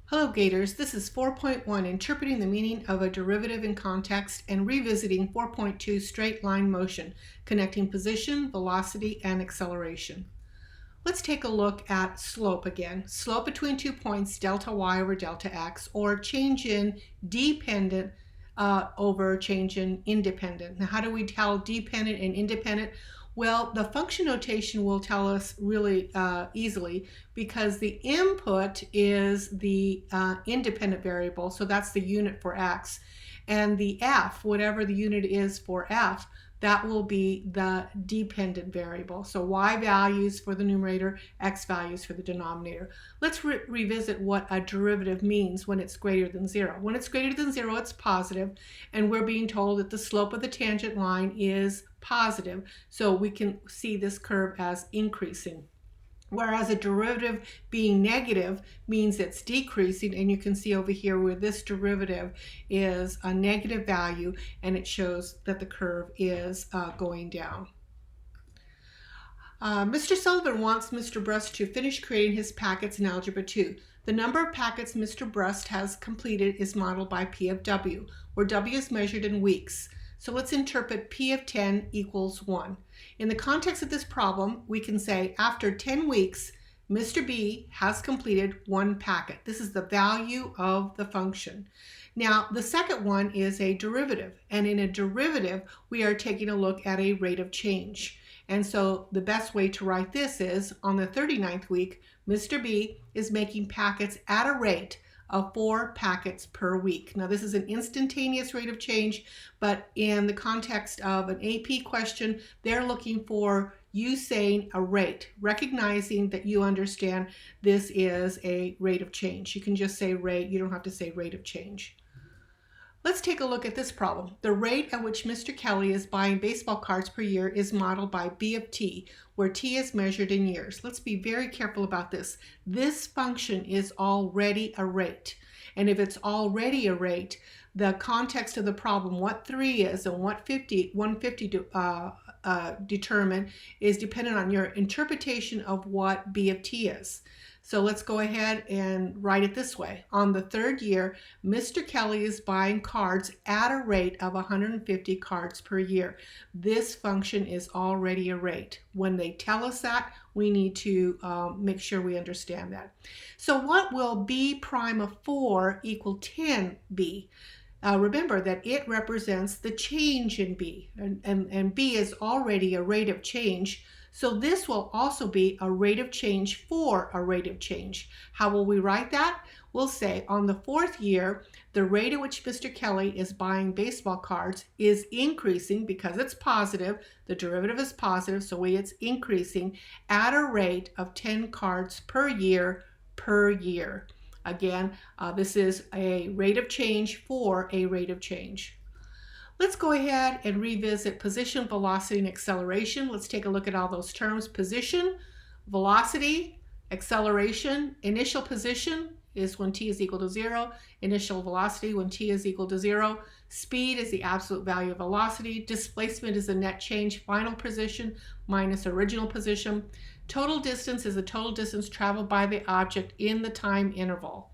Hello Gators, this is 4.1, Interpreting the Meaning of a Derivative in Context and Revisiting 4.2, Straight Line Motion, Connecting Position, Velocity, and Acceleration. Let's take a look at slope again. Slope between 2 points, delta y over delta x, or change in dependent over change in independent. Now, how do we tell dependent and independent? Well, the function notation will tell us really easily because the input is the independent variable, so that's the unit for x, and the f, whatever the unit is for f, that will be the dependent variable. So y values for the numerator, x values for the denominator. Let's revisit what a derivative means when it's greater than 0. When it's greater than 0, it's positive, and we're being told that the slope of the tangent line is positive. So we can see this curve as increasing. Whereas a derivative being negative means it's decreasing, and you can see over here where this derivative is a negative value and it shows that the curve is going down. Mr. Sullivan wants Mr. Brust to finish creating his packets in Algebra 2. The number of packets Mr. Brust has completed is modeled by P of W, where W is measured in weeks. So let's interpret P of 10 equals 1. In the context of this problem, we can say after 10 weeks, Mr. B has completed 1 packet. This is the value of the function. Now, the second one is a derivative, and in a derivative, we are taking a look at a rate of change. And so the best way to write this is, on the 39th week, Mr. B is making packets at a rate of 4 packets per week. Now, this is an instantaneous rate of change, but in the context of an AP question, they're looking for you saying a rate, recognizing that you understand this is a rate of change. You can just say rate, you don't have to say rate of change. Let's take a look at this problem. The rate at which Mr. Kelly is buying baseball cards per year is modeled by B of t, where t is measured in years. Let's be very careful about this. This function is already a rate. And if it's already a rate, the context of the problem, what 3 is and what 150 determine, is dependent on your interpretation of what B of t is. So let's go ahead and write it this way. On the 3rd year, Mr. Kelly is buying cards at a rate of 150 cards per year. This function is already a rate. When they tell us that, we need to make sure we understand that. So what will B prime of 4 equal 10 be? Remember that it represents the change in B, and B is already a rate of change. So this will also be a rate of change for a rate of change. How will we write that? We'll say on the 4th year, the rate at which Mr. Kelly is buying baseball cards is increasing because it's positive. The derivative is positive, so it's increasing at a rate of 10 cards per year per year. Again, this is a rate of change for a rate of change. Let's go ahead and revisit position, velocity, and acceleration. Let's take a look at all those terms. Position, velocity, acceleration. Initial position is when t is equal to 0. Initial velocity when t is equal to 0. Speed is the absolute value of velocity. Displacement is the net change, final position minus original position. Total distance is the total distance traveled by the object in the time interval.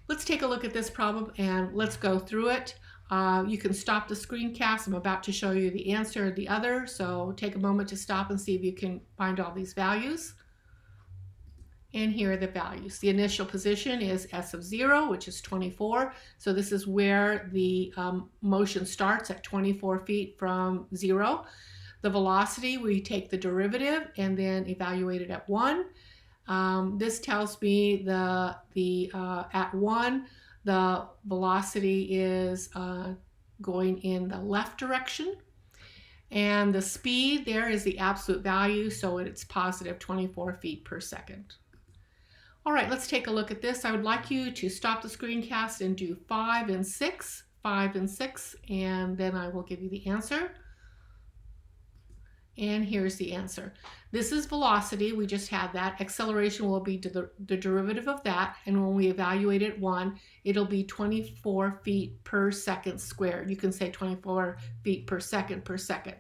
Let's take a look at this problem and let's go through it. You can stop the screencast. I'm about to show you the answer of the other, so take a moment to stop and see if you can find all these values. And here are the values. The initial position is s of 0, which is 24. So this is where the motion starts at 24 feet from 0. The velocity, we take the derivative and then evaluate it at 1. This tells me at 1, the velocity is going in the left direction. And the speed there is the absolute value, so it's positive 24 feet per second. All right, let's take a look at this. I would like you to stop the screencast and do 5 and 6, 5 and 6, and then I will give you the answer. And here's the answer. This is velocity. We just had that. Acceleration will be the derivative of that. And when we evaluate it 1, it'll be 24 feet per second squared. You can say 24 feet per second per second.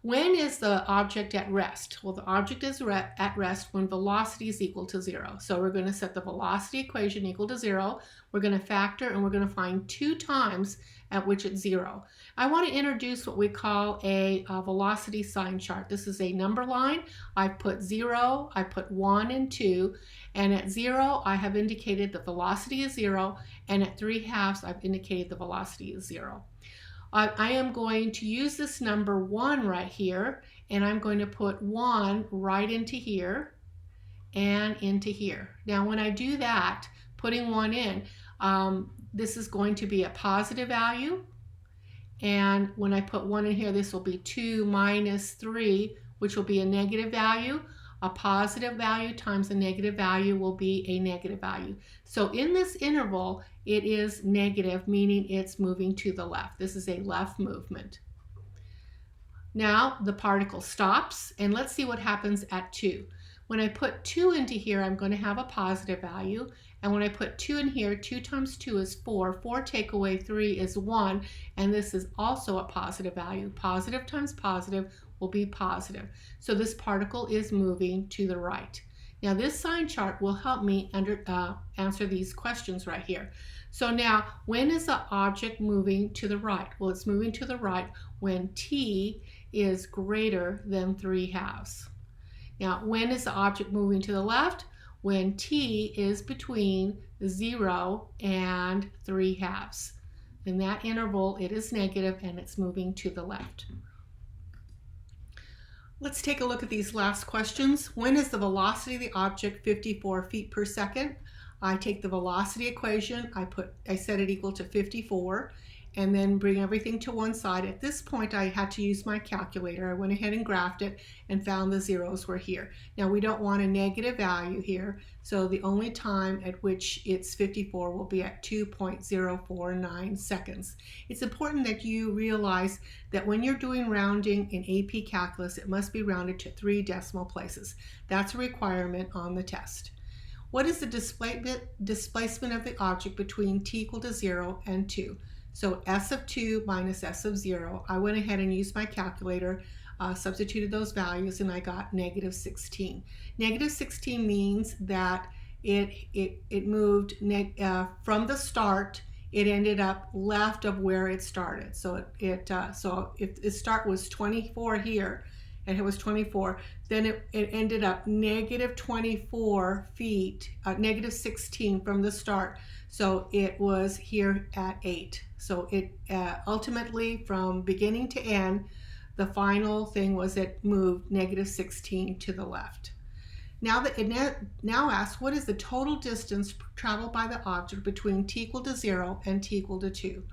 When is the object at rest? Well, the object is at rest when velocity is equal to 0. So we're going to set the velocity equation equal to 0. We're going to factor, and we're going to find 2 times at which it's 0. I want to introduce what we call a velocity sign chart. This is a number line. I put 0, I put 1 and 2, and at 0 I have indicated the velocity is 0, and at 3/2 I've indicated the velocity is 0. I am going to use this number 1 right here, and I'm going to put 1 right into here and into here. Now when I do that, putting 1 in, this is going to be a positive value, and when I put 1 in here, this will be 2 minus 3, which will be a negative value. A positive value times a negative value will be a negative value. So in this interval, it is negative, meaning it's moving to the left. This is a left movement. Now the particle stops, and let's see what happens at 2. When I put 2 into here, I'm going to have a positive value. And when I put 2 in here, 2 times 2 is 4. 4 take away 3 is 1. And this is also a positive value. Positive times positive will be positive. So this particle is moving to the right. Now this sign chart will help me answer these questions right here. So now, when is the object moving to the right? Well, it's moving to the right when t is greater than 3/2. Now, when is the object moving to the left? When t is between 0 and 3/2. In that interval, it is negative and it's moving to the left. Let's take a look at these last questions. When is the velocity of the object 54 feet per second? I take the velocity equation, I set it equal to 54, and then bring everything to one side. At this point, I had to use my calculator. I went ahead and graphed it and found the zeros were here. Now, we don't want a negative value here, so the only time at which it's 54 will be at 2.049 seconds. It's important that you realize that when you're doing rounding in AP Calculus, it must be rounded to 3 decimal places. That's a requirement on the test. What is the displacement of the object between t equal to 0 and 2? So s of 2 minus s of 0. I went ahead and used my calculator, substituted those values, and I got negative 16. Negative 16 means that it moved from the start. It ended up left of where it started. So so if the start was 24 here, and it was 24, then it ended up negative 24 feet, negative 16 from the start. So it was here at 8. So it ultimately, from beginning to end, the final thing was it moved negative 16 to the left. Now it now asks, what is the total distance traveled by the object between t equal to 0 and t equal to 2?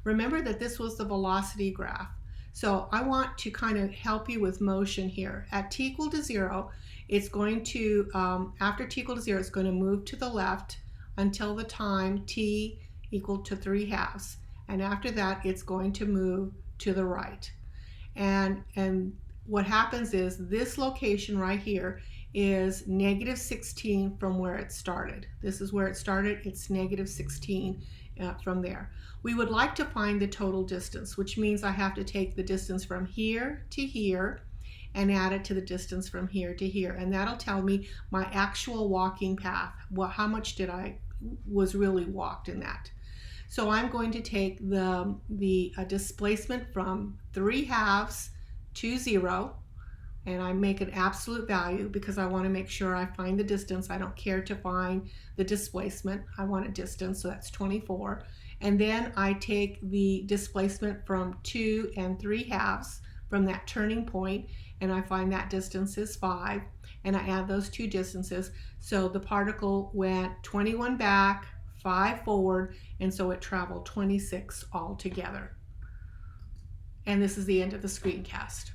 Remember that this was the velocity graph. So I want to kind of help you with motion here. At t equal to 0, it's going to, after t equal to 0, it's going to move to the left until the time t equal to 3/2. And after that, it's going to move to the right. And what happens is this location right here is negative 16 from where it started. This is where it started. It's negative 16 from there. We would like to find the total distance, which means I have to take the distance from here to here and add it to the distance from here to here. And that'll tell me my actual walking path. How much was really walked in that. So I'm going to take the displacement from 3/2 to 0, and I make an absolute value because I want to make sure I find the distance. I don't care to find the displacement. I want a distance, so that's 24. And then I take the displacement from 2 and 3/2 from that turning point, and I find that distance is 5, and I add those two distances. So the particle went 21 back, 5 forward, and so it traveled 26 altogether. And this is the end of the screencast.